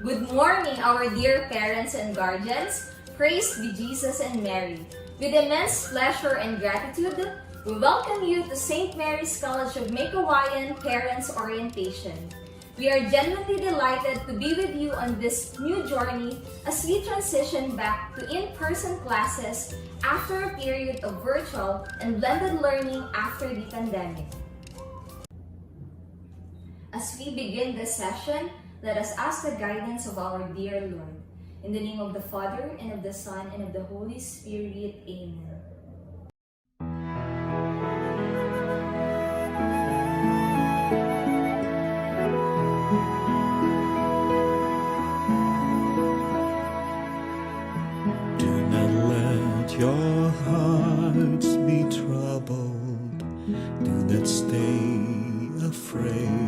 Good morning, our dear parents and guardians. Praise be Jesus and Mary. With immense pleasure and gratitude, we welcome you to St. Mary's College of Makawayan Parents Orientation. We are genuinely delighted to be with you on this new journey as we transition back to in-person classes after a period of virtual and blended learning after the pandemic. As we begin this session, let us ask the guidance of our dear Lord. In the name of the Father, and of the Son, and of the Holy Spirit. Amen. Do not let your hearts be troubled. Do not stay afraid.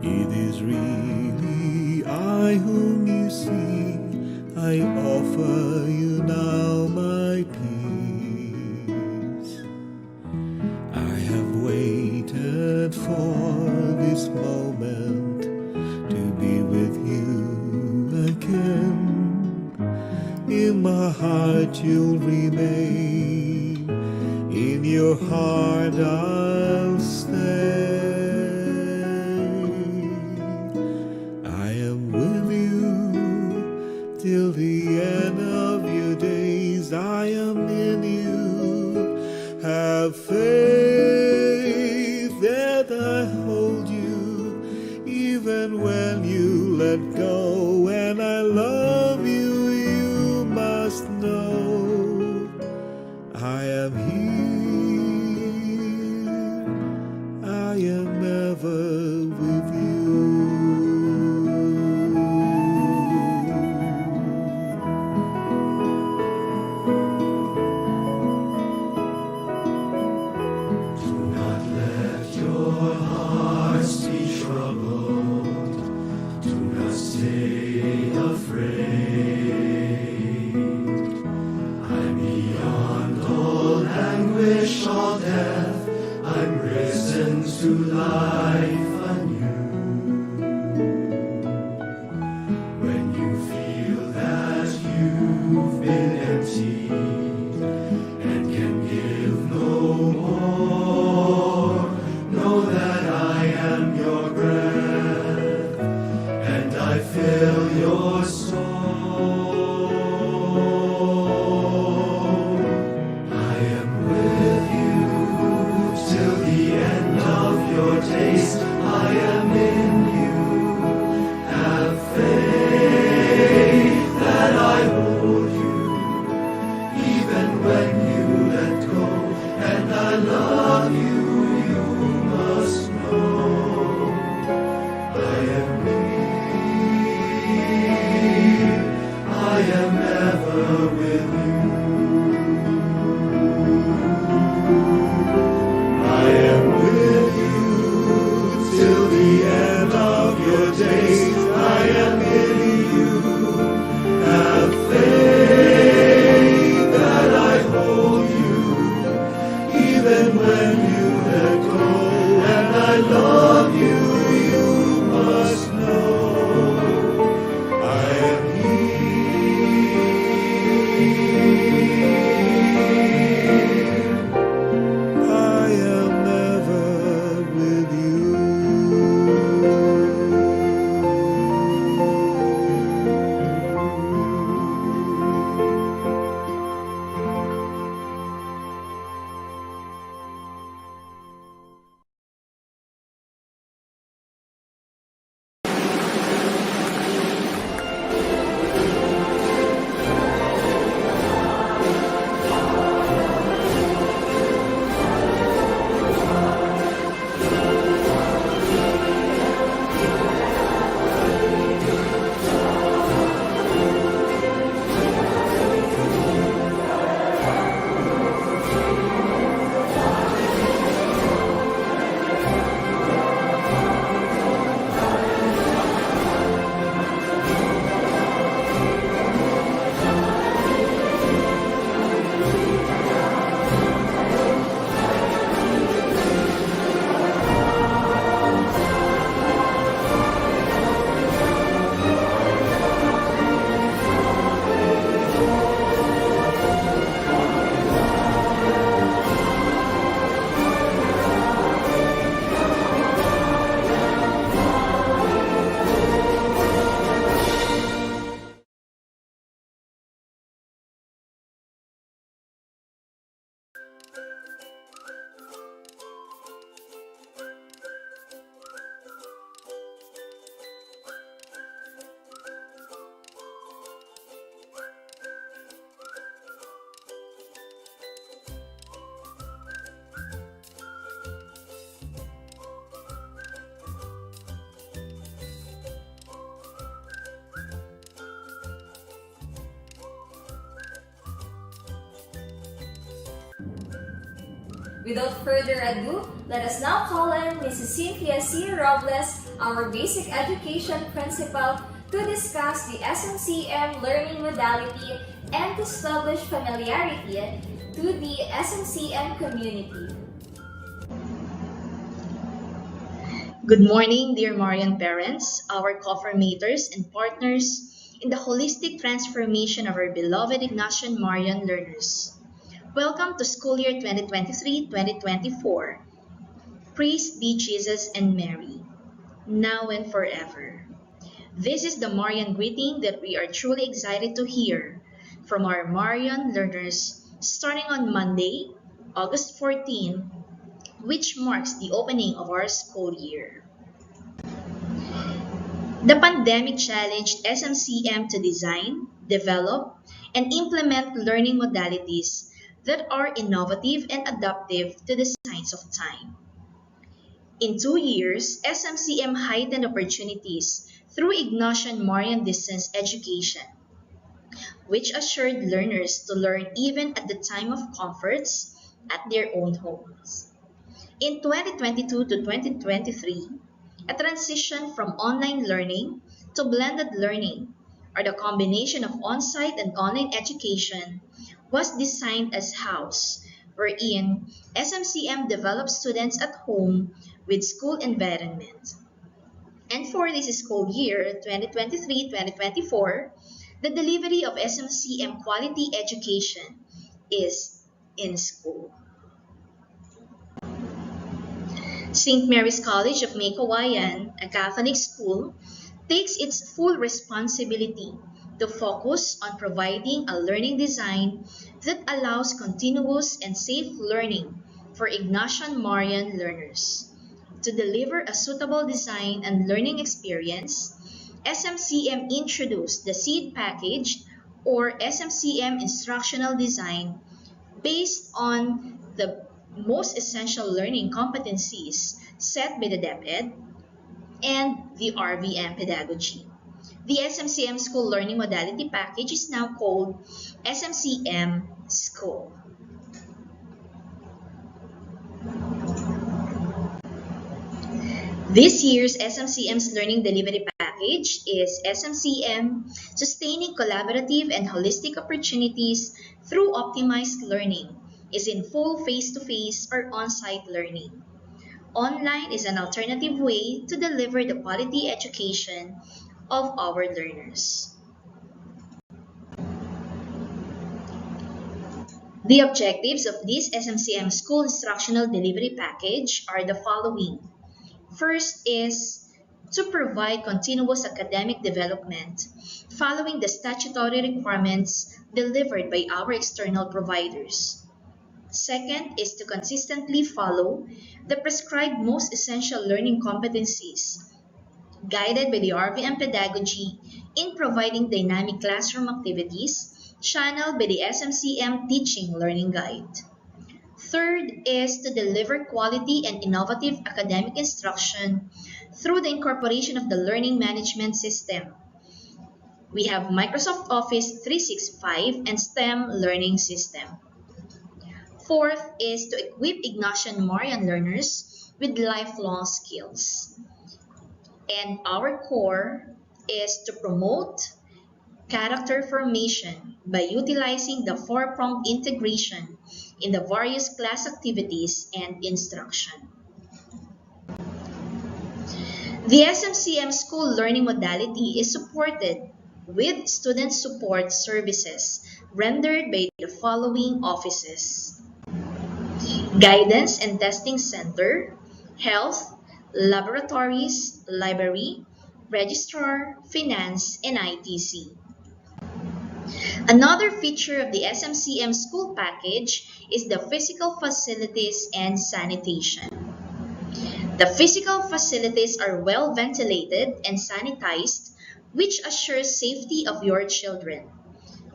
It is really I whom you see. I offer you now my peace. I have waited for this moment to be with you again. In my heart you'll remain. In your heart I'll stay. Till the end of your days, I am in you. Have faith that I hold you, even when you let go. And I love you, you must know. I am here, I am ever with you. To life anew. When you feel that you've been emptied and can give no more, know that I am your breath and I fill your soul. I am with you till the end of your days. I Without further ado, let us now call in Mrs. Cynthia C. Robles, our Basic Education Principal, to discuss the SMCM learning modality and to establish familiarity to the SMCM community. Good morning, dear Marian parents, our co-formators and partners in the holistic transformation of our beloved Ignacian Marian learners. Welcome to school year 2023-2024. Praise be Jesus and Mary, now and forever. This is the Marian greeting that we are truly excited to hear from our Marian learners starting on Monday, August 14, which marks the opening of our school year. The pandemic challenged SMCM to design, develop, and implement learning modalities that are innovative and adaptive to the signs of time. In 2 years, SMCM heightened opportunities through Ignacian Marian distance education, which assured learners to learn even at the time of comforts at their own homes. In 2022 to 2023, a transition from online learning to blended learning, or the combination of on-site and online education, was designed as house, wherein SMCM develops students at home with school environment. And for this school year, 2023-2024, the delivery of SMCM quality education is in school. St. Mary's College of Meycauayan, a Catholic school, takes its full responsibility to focus on providing a learning design that allows continuous and safe learning for Ignacian Marian learners. To deliver a suitable design and learning experience, SMCM introduced the SEED package or SMCM instructional design based on the most essential learning competencies set by the DepEd and the RVM pedagogy. The SMCM School Learning Modality Package is now called SMCM School. This year's SMCM's Learning Delivery Package is SMCM Sustaining Collaborative and Holistic Opportunities Through Optimized Learning is in full face-to-face or on-site learning. Online is an alternative way to deliver the quality education of our learners. The objectives of this SMCM School Instructional Delivery Package are the following. First is to provide continuous academic development following the statutory requirements delivered by our external providers. Second is to consistently follow the prescribed most essential learning competencies guided by the RVM pedagogy in providing dynamic classroom activities channeled by the SMCM Teaching Learning Guide. Third is to deliver quality and innovative academic instruction through the incorporation of the learning management system. We have Microsoft Office 365 and STEM learning system. Fourth is to equip Ignacian Marian learners with lifelong skills. And our core is to promote character formation by utilizing the four-pronged integration in the various class activities and instruction. The SMCM School Learning Modality is supported with student support services rendered by the following offices: Guidance and Testing Center, Health, Laboratories, Library, Registrar, Finance, and ITC. Another feature of the SMCM school package is the physical facilities and sanitation. The physical facilities are well ventilated and sanitized, which assures safety of your children.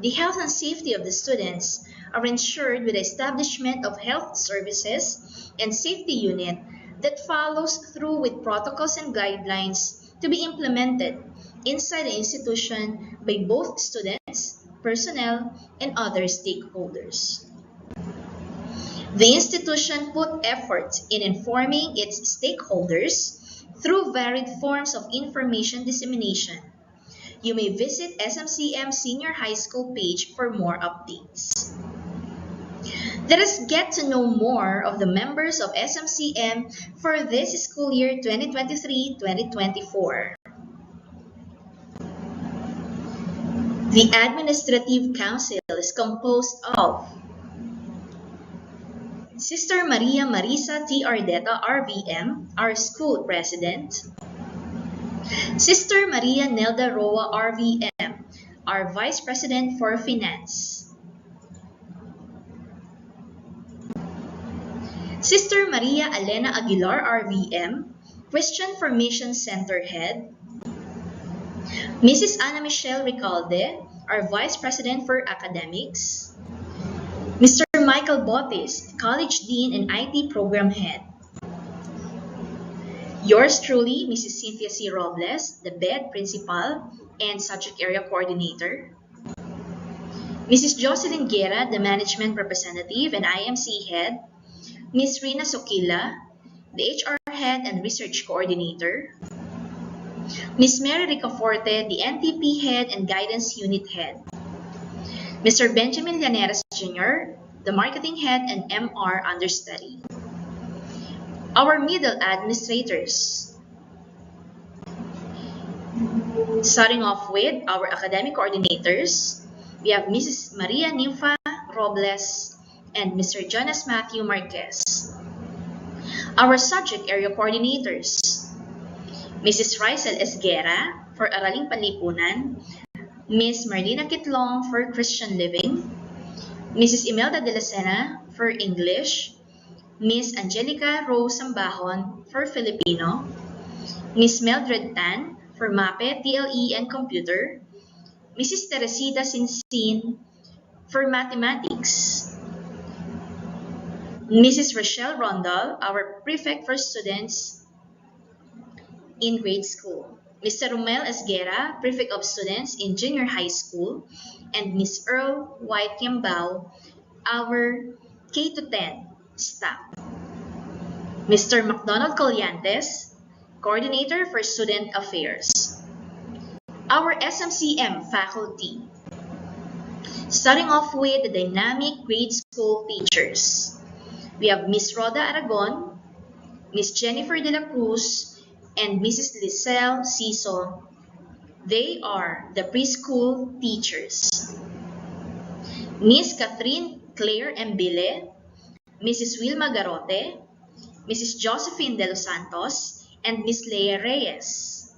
The health and safety of the students are ensured with the establishment of health services and safety unit that follows through with protocols and guidelines to be implemented inside the institution by both students, personnel, and other stakeholders. The institution put effort in informing its stakeholders through varied forms of information dissemination. You may visit SMCM Senior High School page for more updates. Let us get to know more of the members of SMCM for this school year 2023-2024. The Administrative Council is composed of Sister Maria Marisa T. Ardeta, RVM, our school president. Sister Maria Nelda Roa, RVM, our vice president for finance. Sister Maria Elena Aguilar, RVM, Christian Formation Center head. Mrs. Ana Michelle Ricalde, our vice president for academics. Mr. Michael Botis, college dean and IT program head. Yours truly, Mrs. Cynthia C. Robles, the BED principal and subject area coordinator. Mrs. Jocelyn Guerra, the management representative and IMC head. Ms. Rina Sokila, the HR head and research coordinator. Ms. Mary Ricaforte, the NTP head and guidance unit head. Mr. Benjamin Llaneras Jr., the marketing head and MR understudy. Our middle administrators. Starting off with our academic coordinators, we have Mrs. Maria Ninfa Robles and Mr. Jonas Matthew Marquez. Our subject area coordinators, Mrs. Rysel Esguera for Araling Panlipunan, Ms. Marlena Kitlong for Christian Living, Mrs. Imelda de la Sena for English, Ms. Angelica Rose Sambahon for Filipino, Ms. Mildred Tan for MAPE, TLE, and Computer, Mrs. Teresita Sinsin for Mathematics, Mrs. Rochelle Rondal, our prefect for students in grade school, Mr. Romel Esguera, prefect of students in junior high school, and Ms. Earl White Yambao, our K-10 staff. Mr. McDonald Colliantes, coordinator for student affairs. Our SMCM faculty. Starting off with the dynamic grade school teachers. We have Ms. Rhoda Aragon, Ms. Jennifer De La Cruz, and Mrs. Lisel Ciso. They are the preschool teachers. Ms. Catherine Claire Mbile, Mrs. Wilma Garote, Mrs. Josephine De Los Santos, and Ms. Leia Reyes.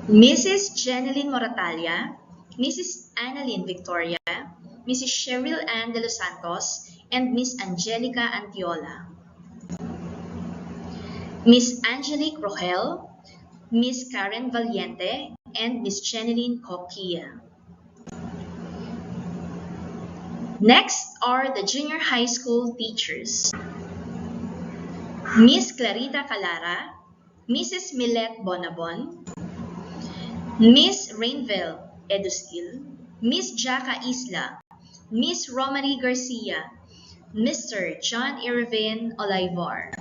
Mrs. Jeneline Moratalia, Mrs. Annalyn Victoria, Mrs. Cheryl Ann De Los Santos, and Ms. Angelica Antiola. Ms. Angelique Rohel, Ms. Karen Valiente, and Ms. Jeneline Coquia. Next are the junior high school teachers. Ms. Clarita Calara, Mrs. Millet Bonabon, Ms. Rainville Edustil, Ms. Jaca Isla, Ms. Romary Garcia, Mr. John Irvin Olaivar,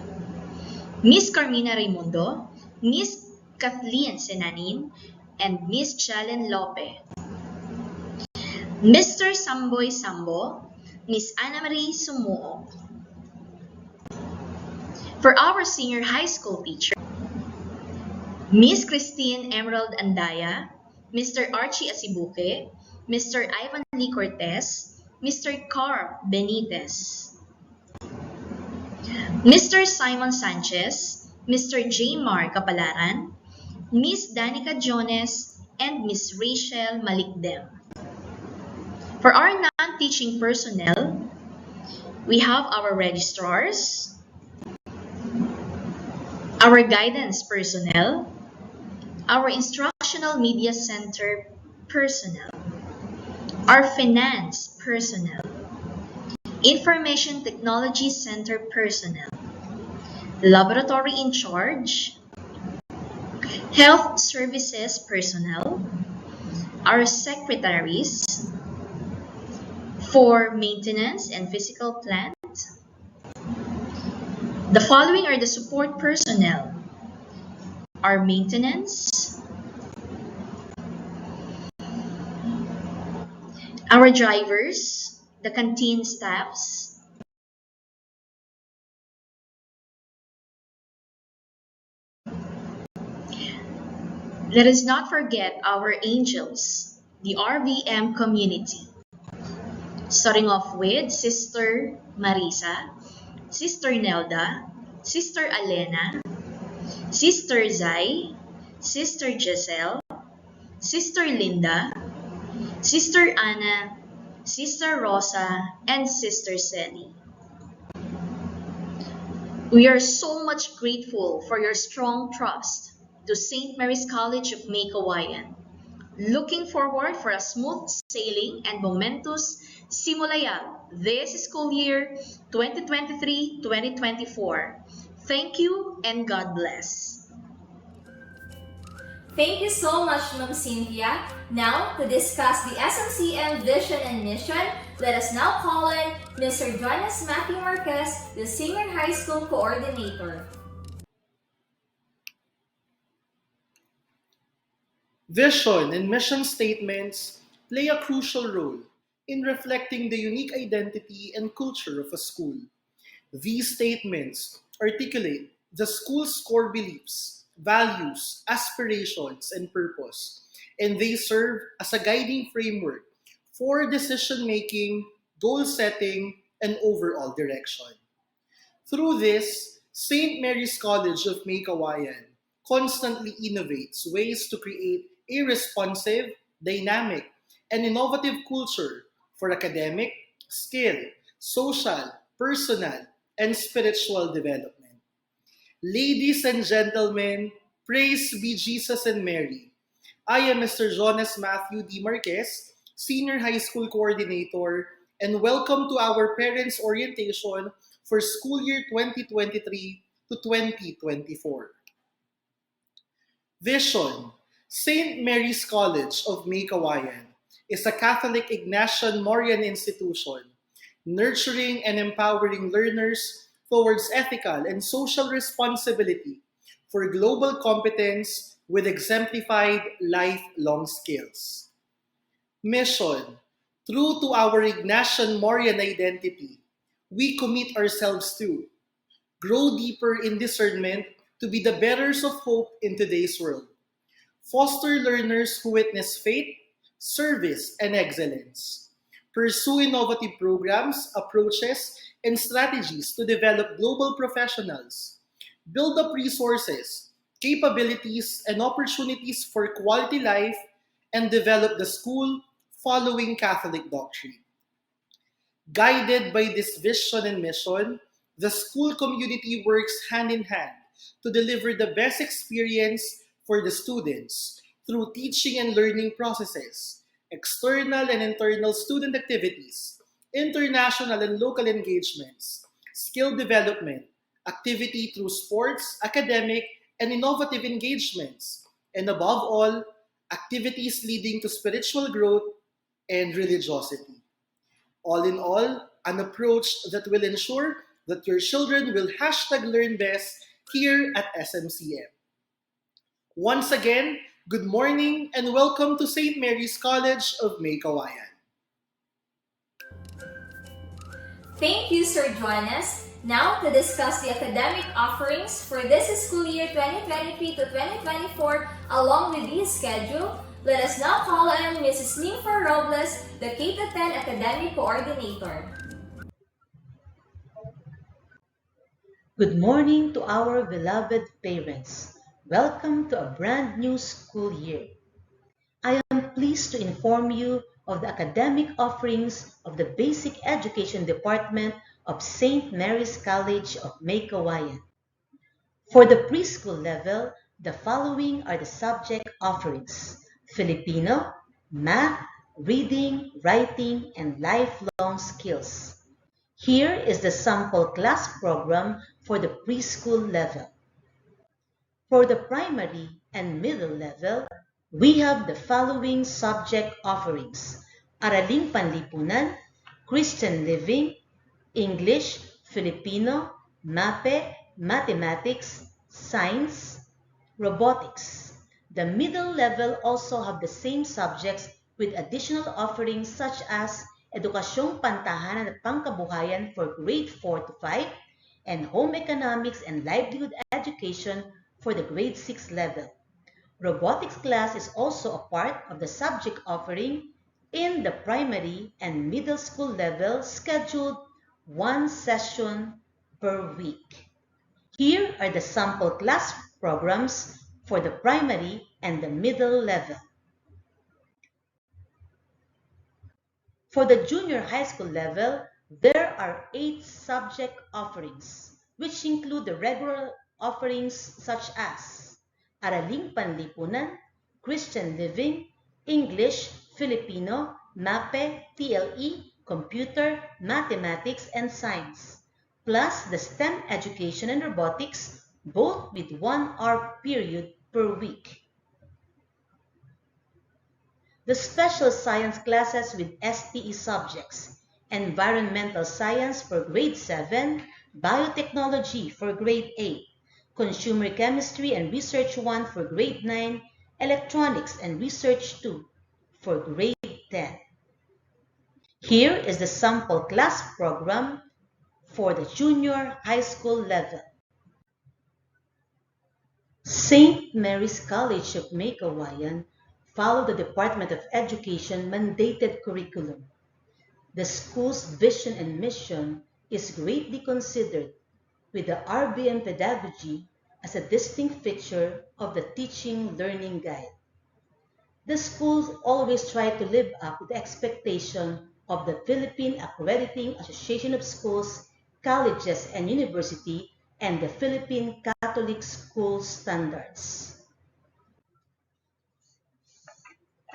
Ms. Carmina Raimundo, Ms. Kathleen Senanin, and Ms. Jalen Lope, Mr. Samboy Sambo, Ms. Ana Marie Sumuo. For our senior high school teacher, Ms. Christine Emerald Andaya, Mr. Archie Asibuque, Mr. Ivan Lee Cortez, Mr. Carl Benitez, Mr. Simon Sanchez, Mr. J. Mar Kapalaran, Ms. Danica Jones, and Ms. Rachel Malikdem. For our non-teaching personnel, we have our registrars, our guidance personnel, our instructional media center personnel, our finance personnel, information technology center personnel, laboratory in charge, health services personnel, our secretaries for maintenance and physical plant, The following are the support personnel: our maintenance, our drivers, the canteen staffs, let us not forget our angels, the RVM community. Starting off with Sister Marisa, Sister Nelda, Sister Alena, Sister Zai, Sister Giselle, Sister Linda, Sister Anna, Sister Rosa, and Sister Sally. We are so much grateful for your strong trust to St. Mary's College of May-Kawayan. Looking forward for a smooth sailing and momentous simulayag this school year 2023-2024. Thank you and God bless. Thank you so much, Ma'am Cynthia. Now, to discuss the SMCM vision and mission, let us now call in Mr. Jonas Matthew Marquez, the Senior High School Coordinator. Vision and mission statements play a crucial role in reflecting the unique identity and culture of a school. These statements articulate the school's core beliefs, values, aspirations, and purpose, and they serve as a guiding framework for decision making, goal setting, and overall direction. Through this, St. Mary's College of May-Kawayan constantly innovates ways to create a responsive, dynamic, and innovative culture for academic, skill, social, personal, and spiritual development. Ladies and gentlemen, praise be Jesus and Mary. I am Mr. Jonas Matthew D. Marquez, Senior High School Coordinator, and welcome to our Parents Orientation for school year 2023 to 2024. Vision: St. Mary's College of May-Kawayan is a Catholic Ignacian Marian institution nurturing and empowering learners towards ethical and social responsibility for global competence with exemplified lifelong skills. Mission: true to our Ignacian Marian identity, we commit ourselves to grow deeper in discernment to be the bearers of hope in today's world. Foster learners who witness faith, service, and excellence. Pursue innovative programs, approaches, and strategies to develop global professionals. Build up resources, capabilities, and opportunities for quality life, and develop the school following Catholic doctrine. Guided by this vision and mission, the school community works hand in hand to deliver the best experience for the students through teaching and learning processes, external and internal student activities, international and local engagements, skill development, activity through sports, academic, and innovative engagements, and above all, activities leading to spiritual growth and religiosity. All in all, an approach that will ensure that your children will #learn best here at SMCM. Once again, good morning and welcome to St. Mary's College of May-Kawayan. Thank you, Sir Jonas. Now, to discuss the academic offerings for this school year 2023 to 2024 along with the schedule, let us now call in Mrs. Nympha Robles, the K-10 Academic Coordinator. Good morning to our beloved parents. Welcome to a brand new school year. I am pleased to inform you of the academic offerings of the Basic Education Department of St. Mary's College of May-Kawayan. For the preschool level, the following are the subject offerings: Filipino, math, reading, writing, and lifelong skills. Here is the sample class program for the preschool level. For the primary and middle level, we have the following subject offerings: Araling Panlipunan, Christian Living, English, Filipino, MAPE, mathematics, science, robotics. The middle level also have the same subjects with additional offerings such as Edukasyong Pantahanan at Pangkabuhayan for grade 4 to 5 and Home Economics and Livelihood Education for the grade 6 level. Robotics class is also a part of the subject offering in the primary and middle school level, scheduled one session per week. Here are the sample class programs for the primary and the middle level. For the junior high school level, there are 8 subject offerings, which include the regular offerings such as Araling Panlipunan, Christian Living, English, Filipino, MAPE, TLE, Computer, Mathematics, and Science, plus the STEM education and robotics, both with 1-hour period per week. The special science classes with STE subjects, environmental science for grade 7, biotechnology for grade 8, consumer chemistry and research 1 for grade 9, electronics and research 2 for grade 10. Here is the sample class program for the junior high school level. St. Mary's College of Meycauayan follow the Department of Education mandated curriculum. The school's vision and mission is greatly considered, with the RBM pedagogy as a distinct feature of the teaching learning guide. The schools always try to live up to the expectation of the Philippine Accrediting Association of Schools, Colleges, and University and the Philippine Catholic School Standards.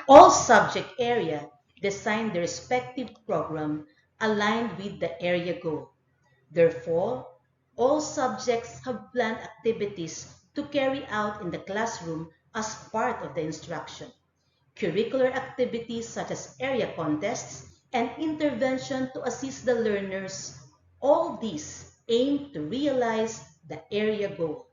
All subject area design the respective program aligned with the area goal. Therefore, all subjects have planned activities to carry out in the classroom as part of the instruction. Curricular activities such as area contests and intervention to assist the learners, all these aim to realize the area goal.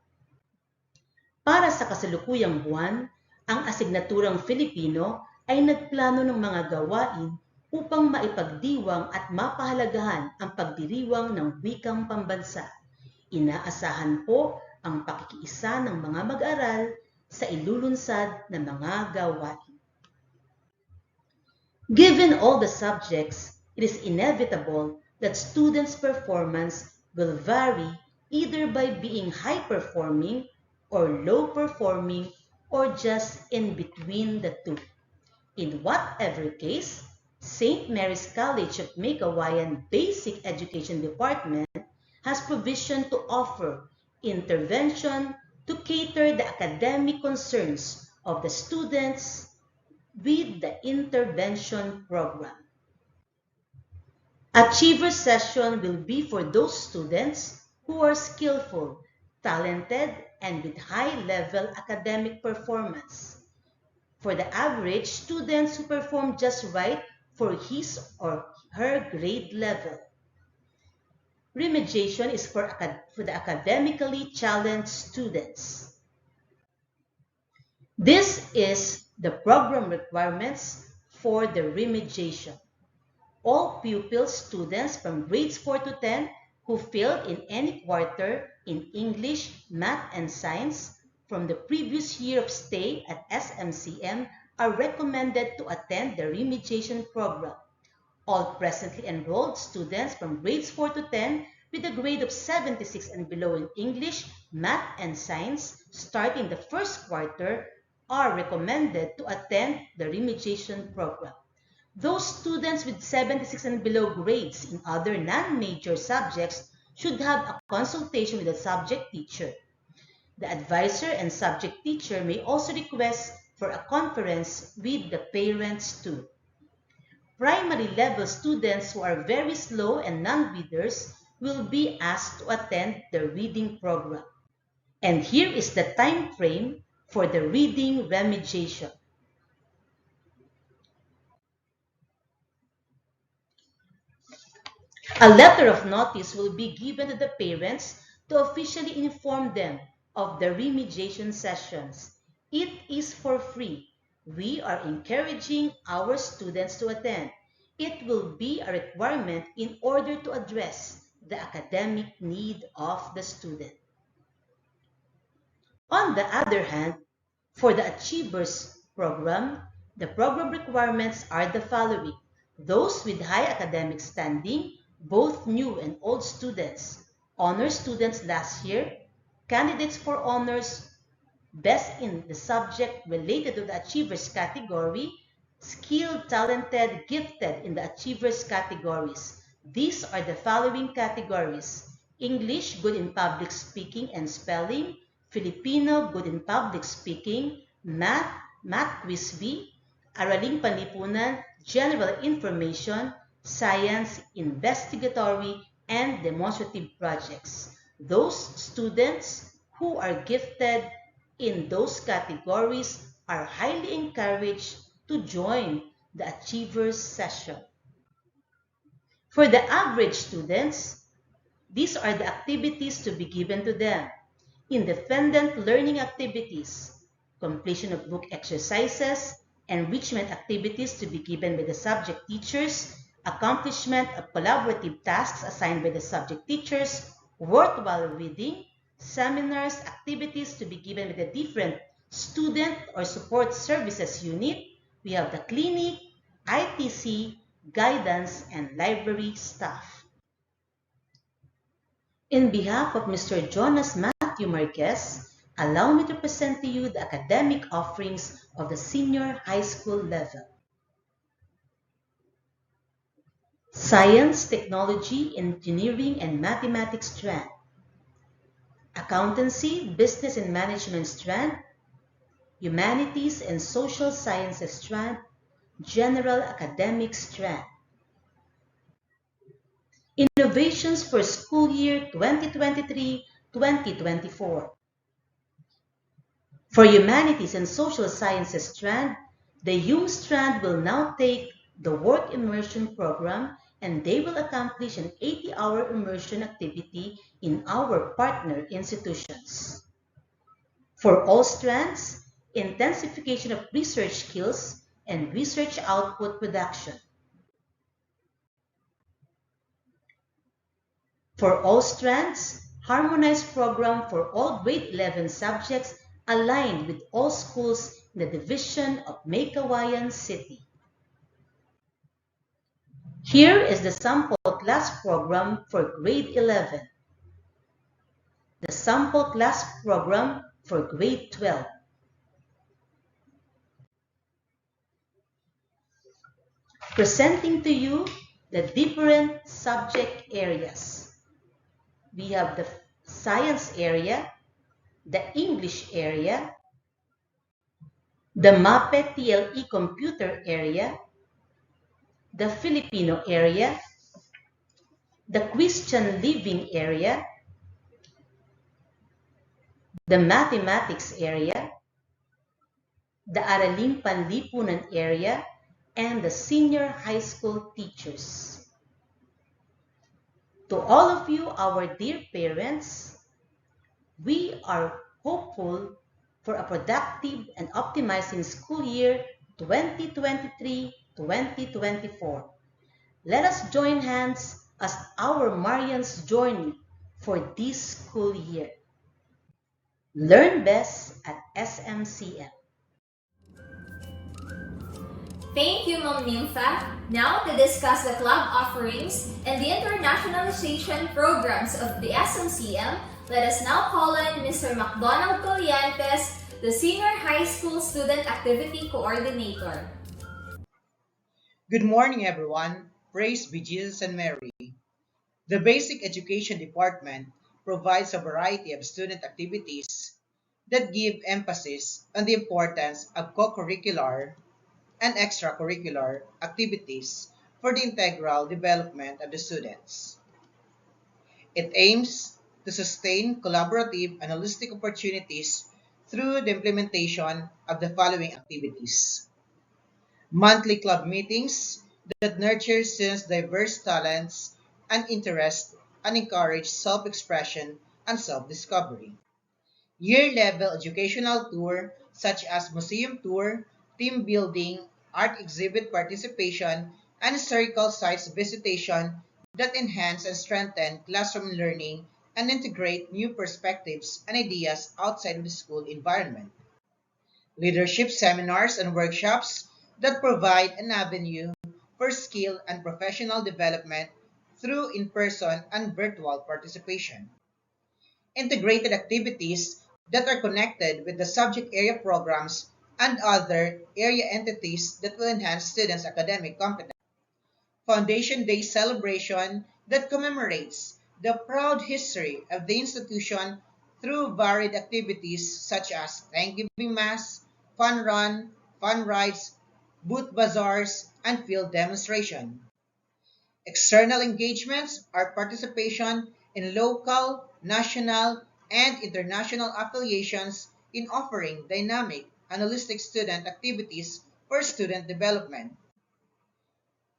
Para sa kasalukuyang buwan, ang asignaturang Filipino ay nagplano ng mga gawain upang maipagdiwang at mapahalagahan ang pagdiriwang ng wikang pambansa. Inaasahan po ang pakikiisa ng mga mag-aral sa ilulunsad na mga gawain. Given all the subjects, it is inevitable that students' performance will vary either by being high-performing or low-performing or just in between the two. In whatever case, St. Mary's College of Meycauayan Basic Education Department has provision to offer intervention to cater the academic concerns of the students with the intervention program. Achiever session will be for those students who are skillful, talented, and with high-level academic performance. For the average, students who perform just right for his or her grade level. Remediation is for the academically challenged students. This is the program requirements for the remediation. All pupils, students from grades 4 to 10 who failed in any quarter in English, Math, and Science from the previous year of stay at SMCM are recommended to attend the remediation program. All presently enrolled students from grades 4 to 10 with a grade of 76 and below in English, Math, and Science starting the first quarter are recommended to attend the remediation program. Those students with 76 and below grades in other non-major subjects should have a consultation with the subject teacher. The advisor and subject teacher may also request for a conference with the parents too. Primary level students who are very slow and non-readers will be asked to attend the reading program. And here is the time frame for the reading remediation. A letter of notice will be given to the parents to officially inform them of the remediation sessions. It is for free. We are encouraging our students to attend. It will be a requirement in order to address the academic need of the student. On the other hand, for the Achievers program, the program requirements are the following. Those with high academic standing, both new and old students, honor students last year, candidates for honors, best in the subject related to the Achievers category, skilled, talented, gifted in the Achievers categories. These are the following categories. English, good in public speaking and spelling. Filipino, good in public speaking. Math quiz B. Araling Panlipunan, general information. Science, investigatory, and demonstrative projects. Those students who are gifted in those categories are highly encouraged to join the Achievers session. For the average students, these are the activities to be given to them. Independent learning activities, completion of book exercises, enrichment activities to be given by the subject teachers, accomplishment of collaborative tasks assigned by the subject teachers, worthwhile reading, seminars, activities to be given by the different student or support services unit. We have the clinic, ITC, guidance, and library staff. In behalf of Mr. Jonas Matthew Marquez, allow me to present to you the academic offerings of the senior high school level. Science, Technology, Engineering, and Mathematics strand. Accountancy, Business and Management strand. Humanities and Social Sciences strand. General Academics strand. Innovations for school year 2023-2024. For Humanities and Social Sciences strand, the HUM strand will now take the Work Immersion program and they will accomplish an 80-hour immersion activity in our partner institutions. For all strands, intensification of research skills and research output production. For all strands, harmonized program for all grade 11 subjects aligned with all schools in the division of May Kawayan City. Here is the sample class program for grade 11. The sample class program for grade 12. Presenting to you the different subject areas. We have the science area, the English area, the MAPE TLE computer area, the Filipino area, the Christian living area, the mathematics area, the Araling Panlipunan area, and the senior high school teachers. To all of you, our dear parents, we are hopeful for a productive and optimizing school year 2023-2024. Let us join hands as our Marian's journey for this school year. Learn best at SMCM. Thank you, Ma'am Nympha. Now, to discuss the club offerings and the internationalization programs of the SMCM, let us now call on Mr. McDonald Colliantes, the Senior High School Student Activity Coordinator. Good morning, everyone. Praise be Jesus and Mary. The Basic Education Department provides a variety of student activities that give emphasis on the importance of co-curricular and extracurricular activities for the integral development of the students. It aims to sustain collaborative and holistic opportunities through the implementation of the following activities. Monthly club meetings that nurture students' diverse talents and interest and encourage self-expression and self-discovery. Year-level educational tour such as museum tour, team building, art exhibit participation, and historical sites visitation that enhance and strengthen classroom learning and integrate new perspectives and ideas outside of the school environment. Leadership seminars and workshops that provide an avenue for skill and professional development through in-person and virtual participation. Integrated activities that are connected with the subject area programs and other area entities that will enhance students' academic competence. Foundation Day celebration that commemorates the proud history of the institution through varied activities such as Thanksgiving Mass, fun run, fun rides, booth bazaars, and field demonstration. External engagements are participation in local, national, and international affiliations in offering dynamic and holistic student activities for student development.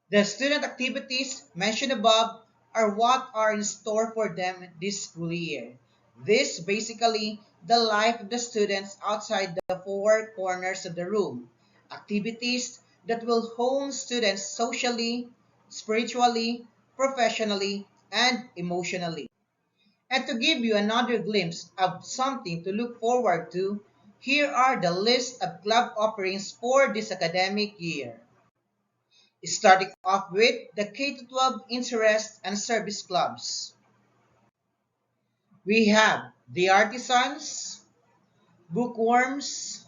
The student activities mentioned above are what are in store for them this school year. This basically the life of the students outside the four corners of the room. Activities that will hone students socially, spiritually, professionally, and emotionally. And to give you another glimpse of something to look forward to, here are the list of club offerings for this academic year. Starting off with the K-12 interest and service clubs. We have the Artisans, Bookworms,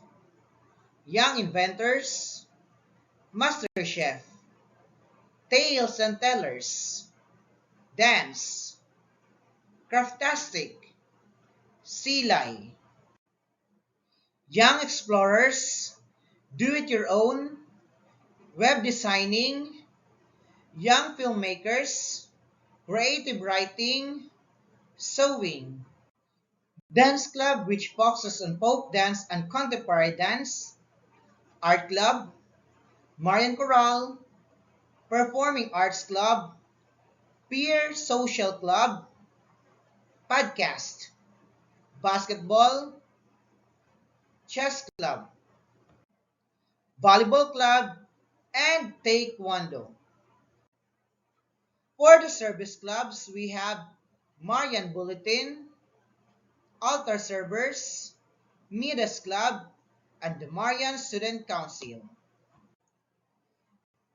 Young Inventors, Master Chef, Tales and Tellers, Dance, Craftastic, Silai, Young Explorers, Do It Your Own, Web Designing, Young Filmmakers, Creative Writing, Sewing, Dance Club which focuses on folk dance and contemporary dance, Art Club, Marian Chorale, Performing Arts Club, Peer Social Club, Podcast, Basketball, Chess Club, Volleyball Club, and Taekwondo. For the service clubs, we have Marian Bulletin, Altar Servers, Midas Club, and the Marian Student Council.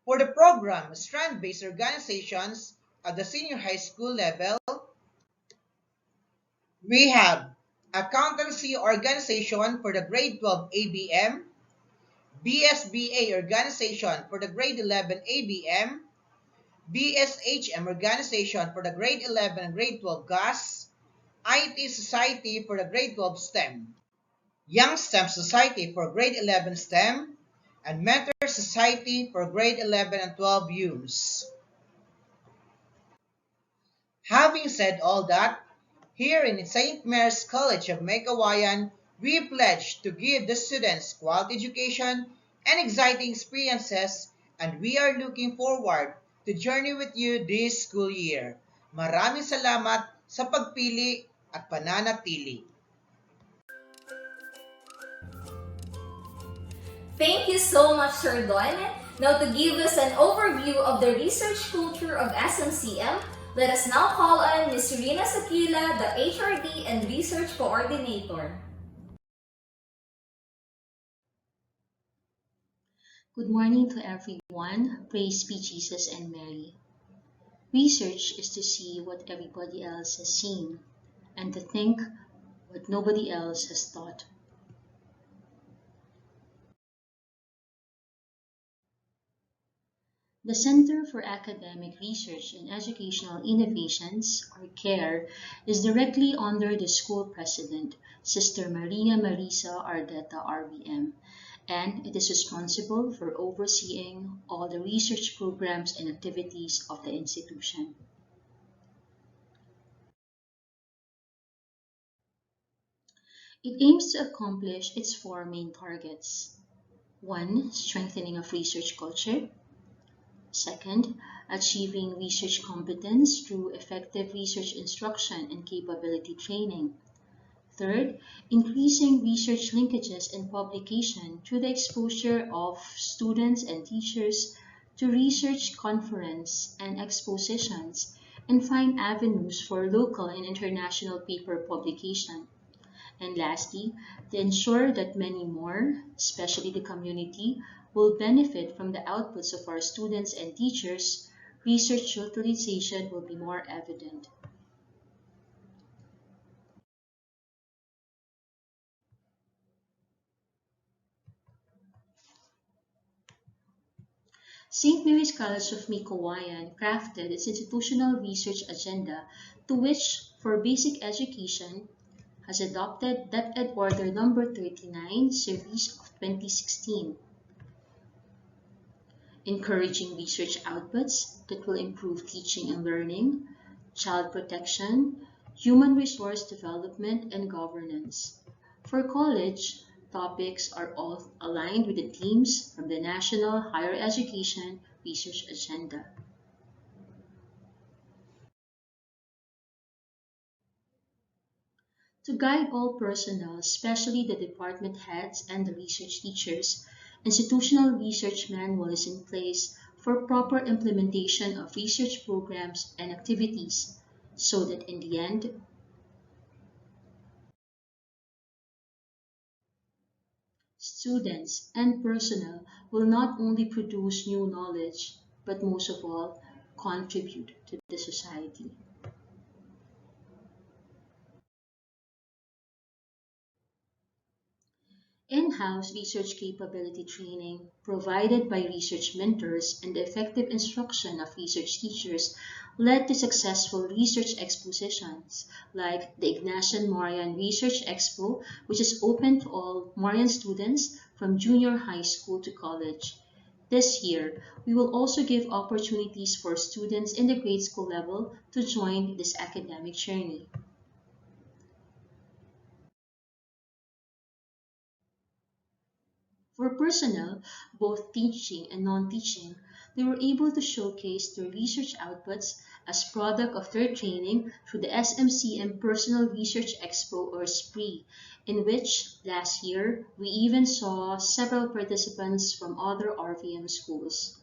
For the program, strand-based organizations at the senior high school level, we have Accountancy Organization for the grade 12 ABM, BSBA Organization for the grade 11 ABM, BSHM Organization for the grade 11 and grade 12 GAS, IT Society for the grade 12 STEM, Young STEM Society for grade 11 STEM, and Mentor Society for grade 11 and 12 UMS. Having said all that, here in St. Mary's College of Mekawayan, we pledge to give the students quality education and exciting experiences, and we are looking forward to journey with you this school year. Maraming salamat sa pagpili at pananatili. Thank you so much, Sir Don. Now, to give us an overview of the research culture of SMCM, let us now call on Ms. Rina Sakila, the HRD and Research Coordinator. Good morning to everyone. Praise be Jesus and Mary. Research is to see what everybody else has seen and to think what nobody else has thought. The Center for Academic Research and Educational Innovations, or CARE, is directly under the school president, Sister Maria Marisa Ardeta RVM, and it is responsible for overseeing all the research programs and activities of the institution. It aims to accomplish its four main targets. 1. Strengthening of research culture. Second, achieving research competence through effective research instruction and capability training. Third, increasing research linkages and publication through the exposure of students and teachers to research conference and expositions and find avenues for local and international paper publication. And lastly, to ensure that many more, especially the community, will benefit from the outputs of our students and teachers, research utilization will be more evident. St. Mary's College of Mikowayan crafted its institutional research agenda, to which, for basic education, has adopted DepEd Order Number 39, Series of 2016, encouraging research outputs that will improve teaching and learning, child protection, human resource development, and governance. For college, topics are all aligned with the themes from the National Higher Education Research Agenda. To guide all personnel, especially the department heads and the research teachers, institutional research manual is in place for proper implementation of research programs and activities, so that in the end, students and personnel will not only produce new knowledge, but most of all, contribute to the society. In-house research capability training provided by research mentors and the effective instruction of research teachers led to successful research expositions like the Ignacian Marian Research Expo, which is open to all Marian students from junior high school to college. This year, we will also give opportunities for students in the grade school level to join this academic journey. For personnel, both teaching and non-teaching, they were able to showcase their research outputs as product of their training through the SMCM Personal Research Expo or SPRE, in which last year we even saw several participants from other RVM schools.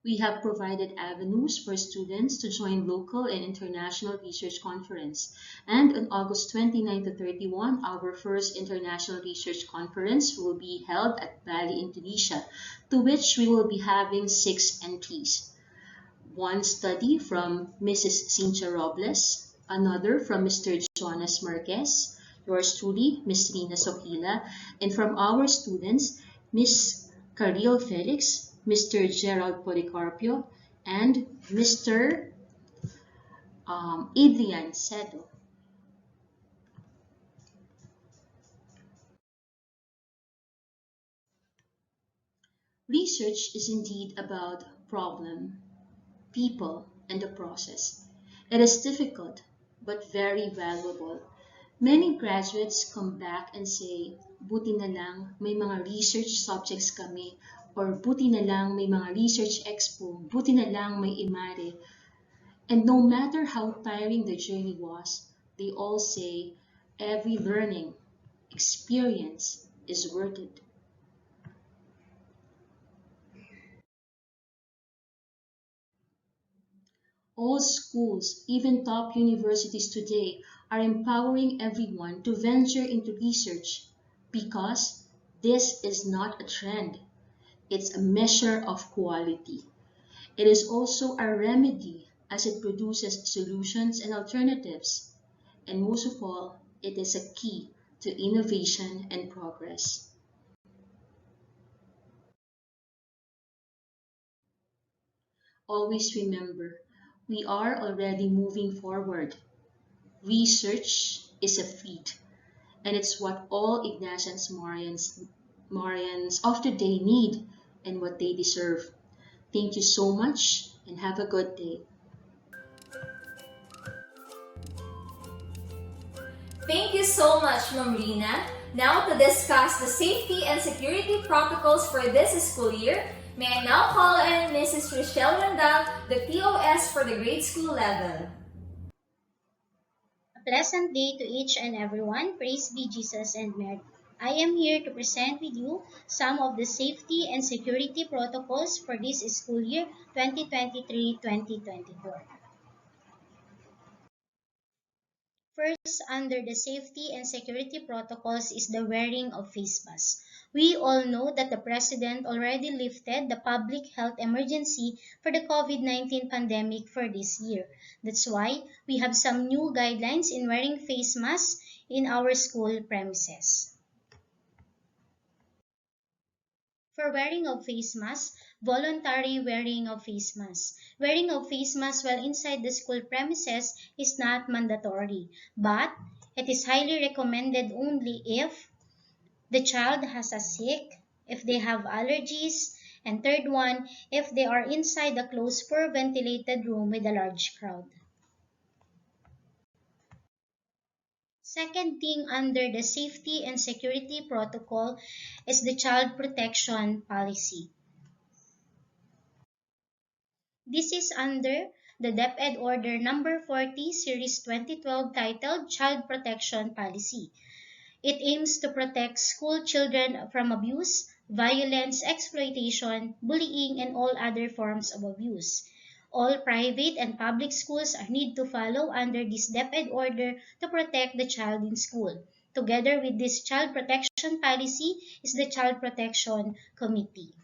We have provided avenues for students to join local and international research conference. And on August 29 to 31, our first international research conference will be held at Bali, Indonesia, to which we will be having 6 entries. One study from Mrs. Cynthia Robles, another from Mr. Jonas Marquez, yours truly, Ms. Rina Sokila, and from our students, Ms. Caril Felix, Mr. Gerald Policarpio, and Mr. Adrian Sedo. Research is indeed about problem, people, and the process. It is difficult, but very valuable. Many graduates come back and say, buti na lang may mga research subjects kami, or buti na lang may mga research expo, buti na lang may imare. And no matter how tiring the journey was, they all say every learning experience is worth it. All schools, even top universities today, are empowering everyone to venture into research because this is not a trend. It's a measure of quality. It is also a remedy as it produces solutions and alternatives. And most of all, it is a key to innovation and progress. Always remember, we are already moving forward. Research is a feat, and it's what all Ignacians Marians of today need and what they deserve. Thank you so much and have a good day. Thank you so much, Ma'am Rina. Now to discuss the safety and security protocols for this school year, may I now call in Mrs. Rochelle Randal, the TOS for the grade school level. A pleasant day to each and everyone. Praise be Jesus and Mary. I am here to present with you some of the safety and security protocols for this school year 2023-2024. First, under the safety and security protocols is the wearing of face masks. We all know that the President already lifted the public health emergency for the COVID-19 pandemic for this year. That's why we have some new guidelines in wearing face masks in our school premises. For wearing of face masks, voluntary wearing of face masks. Wearing of face masks while inside the school premises is not mandatory, but it is highly recommended only if the child has a sick, if they have allergies, and third one, if they are inside a closed poor ventilated room with a large crowd. Second thing under the safety and security protocol is the child protection policy. This is under the DepEd Order Number 40, Series 2012 titled Child Protection Policy. It aims to protect school children from abuse, violence, exploitation, bullying, and all other forms of abuse. All private and public schools need to follow under this DepEd order to protect the child in school. Together with this child protection policy is the Child Protection Committee.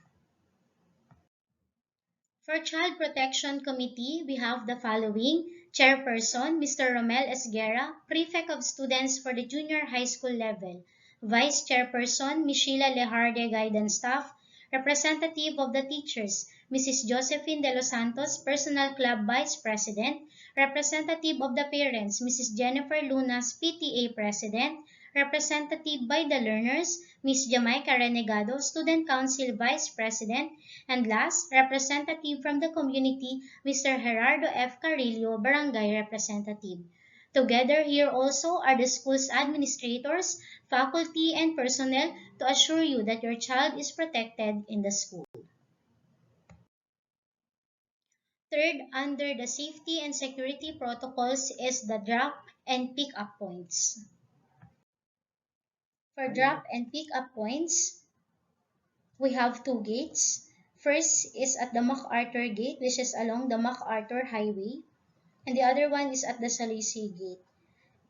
For Child Protection Committee, we have the following: Chairperson, Mr. Romel Esguerra, Prefect of Students for the Junior High School level. Vice Chairperson, Ms. Sheila Lejarde, Guidance Staff. Representative of the Teachers, Mrs. Josephine De Los Santos, Personal Club Vice President. Representative of the Parents, Mrs. Jennifer Lunas, PTA President. Representative by the Learners, Ms. Jamaica Renegado, Student Council Vice President. And last, representative from the community, Mr. Gerardo F. Carrillo, Barangay Representative. Together here also are the school's administrators, faculty, and personnel to assure you that your child is protected in the school. Third, under the safety and security protocols is the drop and pick up points. For drop and pick up points, we have two gates. First is at the MacArthur Gate, which is along the MacArthur Highway, and the other one is at the Salisi Gate.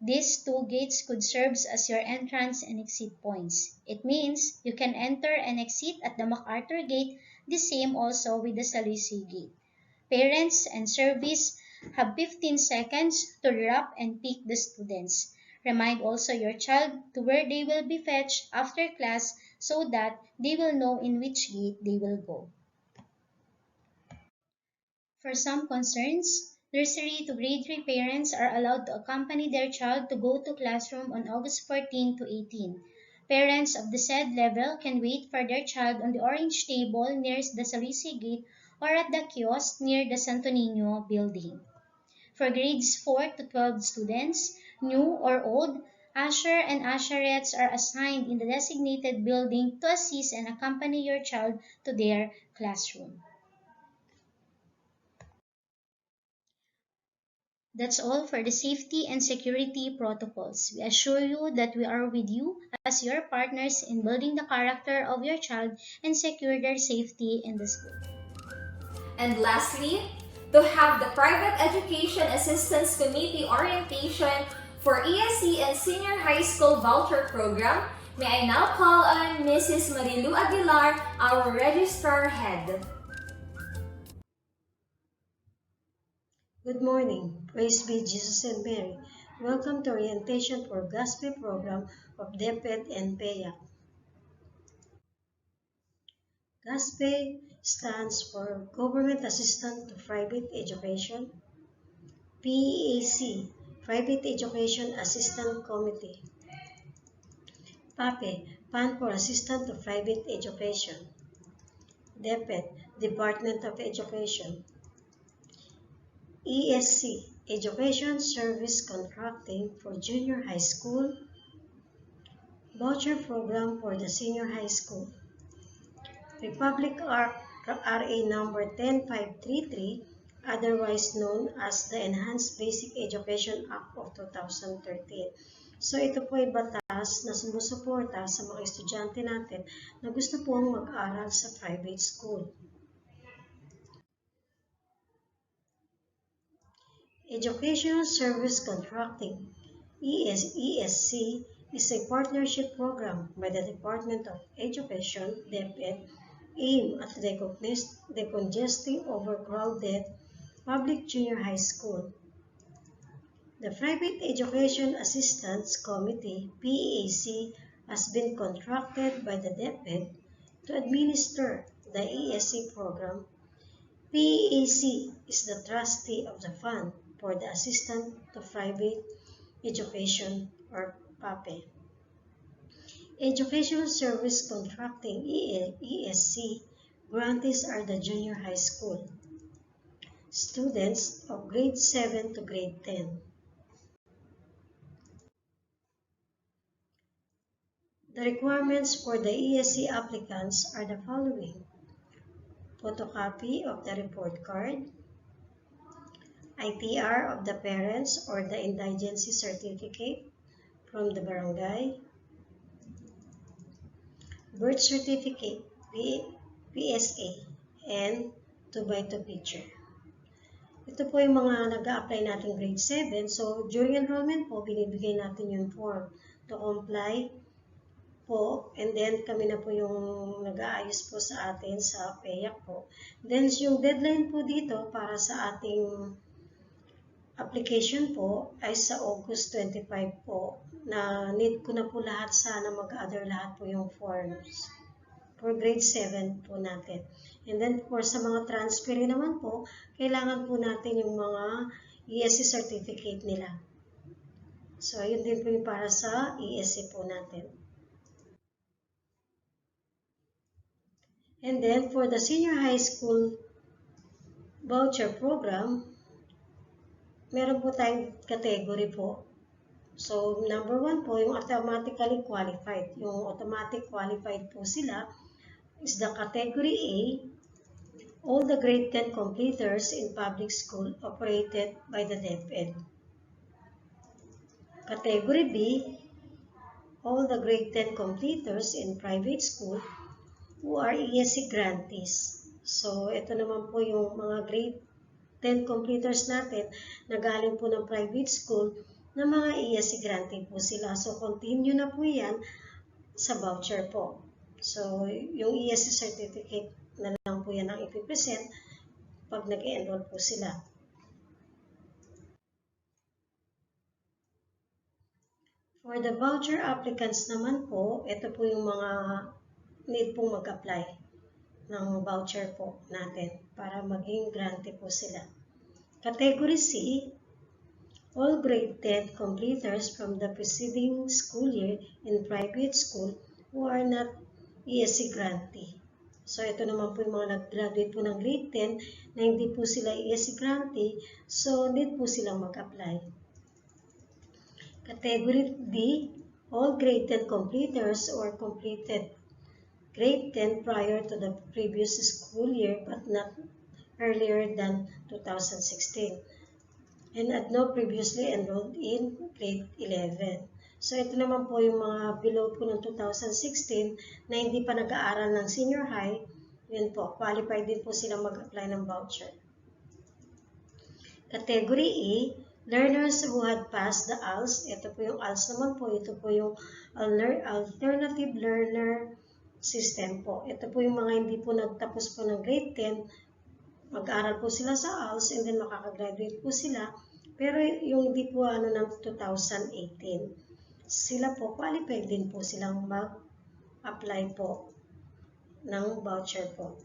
These two gates could serve as your entrance and exit points. It means you can enter and exit at the MacArthur Gate, the same also with the Salisi Gate. Parents and service have 15 seconds to drop and pick the students. Remind also your child to where they will be fetched after class so that they will know in which gate they will go. For some concerns, nursery to grade 3 parents are allowed to accompany their child to go to classroom on August 14 to 18. Parents of the said level can wait for their child on the orange table near the Salisi Gate or at the kiosk near the Santo Niño building. For grades 4 to 12 students, new or old, usher and usherettes are assigned in the designated building to assist and accompany your child to their classroom. That's all for the safety and security protocols. We assure you that we are with you as your partners in building the character of your child and secure their safety in the school. And lastly, to have the Private Education Assistance Committee orientation for ESC and Senior High School Voucher Program, may I now call on Mrs. Marilu Aguilar, our Registrar Head. Good morning. Praise be Jesus and Mary. Welcome to orientation for GASPE program of DepEd and PEA. GASPE stands for Government Assistance to Private Education. PEAC, Private Education Assistance Committee. PAPE, Fund for Assistance to Private Education. DepEd, Department of Education. ESC, Education Service Contracting for Junior High School. Voucher Program for the Senior High School. Republic RA number 10533, otherwise known as the Enhanced Basic Education Act of 2013. So ito po ay batas na sumusuporta sa mga estudyante natin na gusto pong mag-aral sa private school. Educational Service Contracting, ESC, is a partnership program by the Department of Education, DepEd, aimed at decongesting overcrowded public junior high school. The Private Education Assistance Committee, PEAC, has been contracted by the DepEd to administer the ESC program. PEAC is the trustee of the Fund for the Assistance to Private Education, or PAPE. Educational Service Contracting, ESC, grantees are the junior high school students of grade 7 to grade 10. The requirements for the ESC applicants are the following: photocopy of the report card, ITR of the parents or the indigency certificate from the barangay, birth certificate, PSA, and 2x2 picture. Ito po yung mga nag-a-apply natin grade 7. So, during enrollment po, binibigay natin yung form to comply po. And then, kami na po yung nag-aayos po sa atin sa PAYAC po. Then, yung deadline po dito para sa ating application po ay sa August 25 po, na need ko na po lahat sana mag-other lahat po yung forms for grade 7 po natin. And then for sa mga transfer naman po, kailangan po natin yung mga ESC certificate nila. So yun din po yung para sa ESC po natin. And then for the senior high school voucher program, meron po tayong category po. So, number 1 po, yung automatically qualified. Yung automatic qualified po sila is the category A, all the grade 10 completers in public school operated by the DepEd. Category B, all the grade 10 completers in private school who are ESC grantees. So, ito naman po yung mga grade 10 completers natin na galing po ng private school na mga ESC grantee po sila. So, continue na po yan sa voucher po. So, yung ESC certificate na lang po yan ang ipipresent pag nag-enroll po sila. For the voucher applicants naman po, ito po yung mga need pong mag-apply ng voucher po natin para maging grantee po sila. Category C, all grade 10 completers from the preceding school year in private school who are not ESC grantee. So ito naman po yung mga nag-graduate po ng grade 10 na hindi po sila ESC grantee, so need po silang mag-apply. Category D, all grade 10 completers or completed grade 10 prior to the previous school year but not earlier than 2016 and had no previously enrolled in grade 11. So ito naman po yung mga below po ng 2016 na hindi pa nag-aaral ng senior high, yun po, qualified din po sila mag-apply ng voucher. Category E, learners who had passed the ALS, ito po yung ALS naman po, ito po yung Alternative Learner System po. Ito po yung mga hindi po nagtapos po ng grade 10, mag-aral po sila sa ALS and then makakagraduate po sila. Pero yung hindi po ng 2018, sila po qualified din po silang mag-apply po ng voucher po.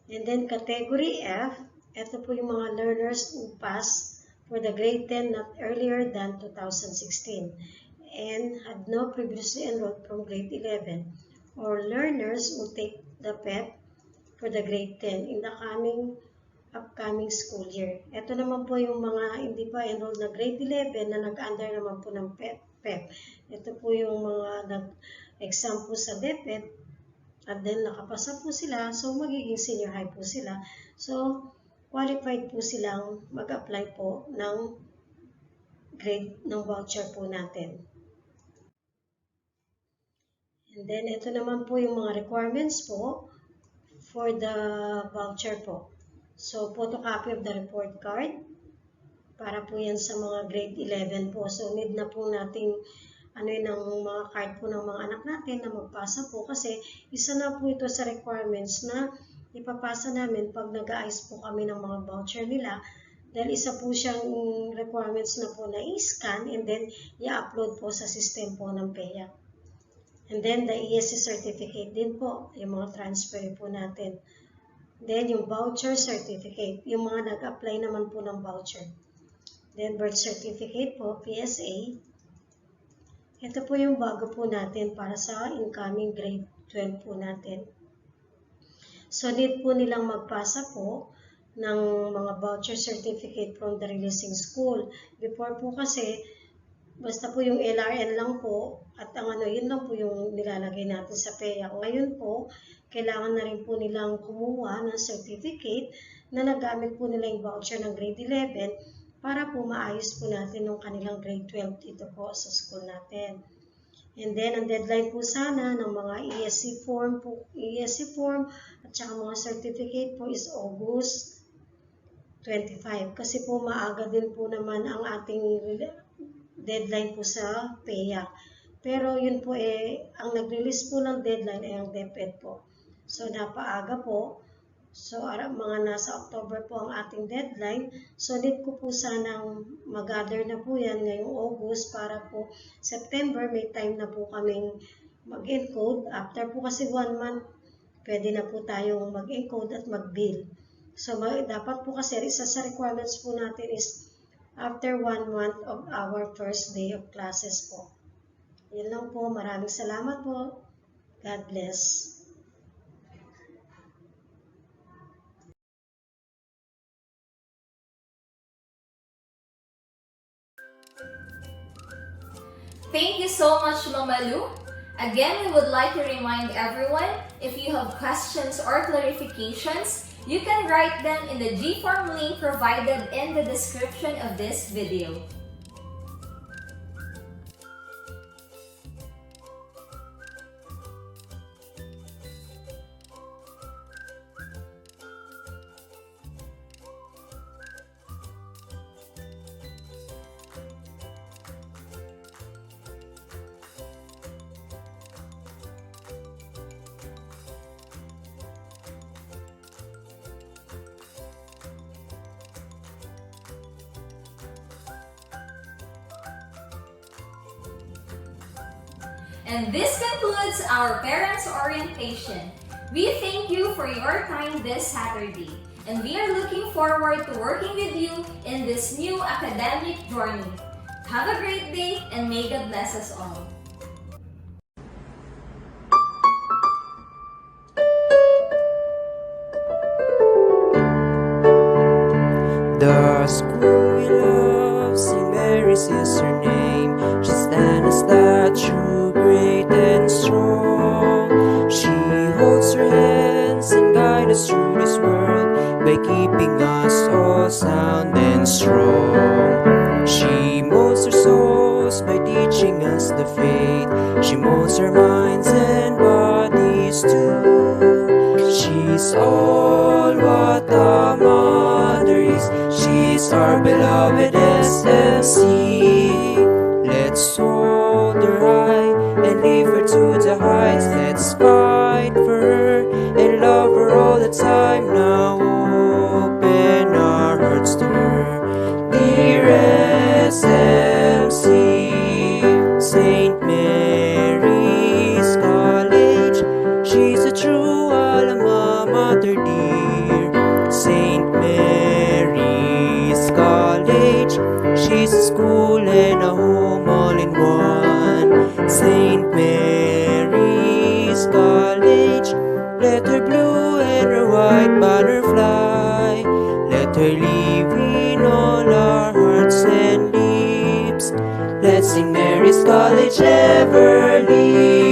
And then category F, ito po yung mga learners who pass for the grade 10 not earlier than 2016 and had no previously enrolled from grade 11, or learners who take the PEP for the grade 10 in the upcoming school year. Ito naman po yung mga hindi pa enrolled na grade 11 na nag-under naman po ng PEP. PEP. Ito po yung mga nag-exam po sa DepEd at then nakapasa po sila, so magiging senior high po sila. So, qualified po silang mag-apply po ng grade ng voucher po natin. And then, ito naman po yung mga requirements po for the voucher po. So, photocopy of the report card. Para po yan sa mga grade 11 po. So, need na po nating ng mga card po ng mga anak natin na magpasa po. Kasi, isa na po ito sa requirements na ipapasa namin pag nag-aayos po kami ng mga voucher nila. Dahil isa po siyang requirements na po na i-scan and then i-upload po sa system po ng PEA. And then, the ESC certificate din po, yung mga transfer po natin. Then, yung voucher certificate, yung mga nag-apply naman po ng voucher. Then, birth certificate po, PSA. Ito po yung bago po natin para sa incoming grade 12 po natin. So, need po nilang magpasa po ng mga voucher certificate from the releasing school. Before po kasi, basta po yung LRN lang po at yun lang po yung nilalagay natin sa PEA. Ngayon po, kailangan na rin po nilang kumuha ng certificate na nagamit po nila yung voucher ng grade 11 para po maayos po natin yung kanilang grade 12 dito po sa school natin. And then, ang deadline po sana ng mga ESC form at saka mga certificate po is August 25. Kasi po maaga din po naman ang ating deadline po sa PEA. Pero yun po ang nag-release po ng deadline ay ang DepEd po. So, napaaga po. So, mga nasa October po ang ating deadline. So, need ko po sanang mag-gather na po yan ngayong August para po September may time na po kaming mag-encode. After po kasi 1 month, pwede na po tayong mag-encode at mag-bill. So, dapat po kasi isa sa requirements po natin is after 1 month of our first day of classes po. Yun lang po. Maraming salamat po. God bless. Thank you so much, Mama Lu. Again, we would like to remind everyone, if you have questions or clarifications, you can write them in the G-form link provided in the description of this video. And this concludes our Parents Orientation. We thank you for your time this Saturday, and we are looking forward to working with you in this new academic journey. Have a great day, and may God bless us all. The school we love, St. Mary's is her name. She stands a statue, great and strong. She holds her hands and guides us through this world by keeping us all sound and strong. She molds our souls by teaching us the faith. She molds our minds and bodies too. She's all what a mother is. She's our beloved SMC. Let's hold her high and leave her to the heights. Let's fight for her and love her all the time. Now open our hearts to her. Dear SMC, St. Mary's College. She's a true alma mater, dear. St. Mary's College. She's a school and a home all in one. St. Mary's College. Let her blue and her white banner fly. Let her live in all our hearts and lips. Let's sing Mary's College ever live.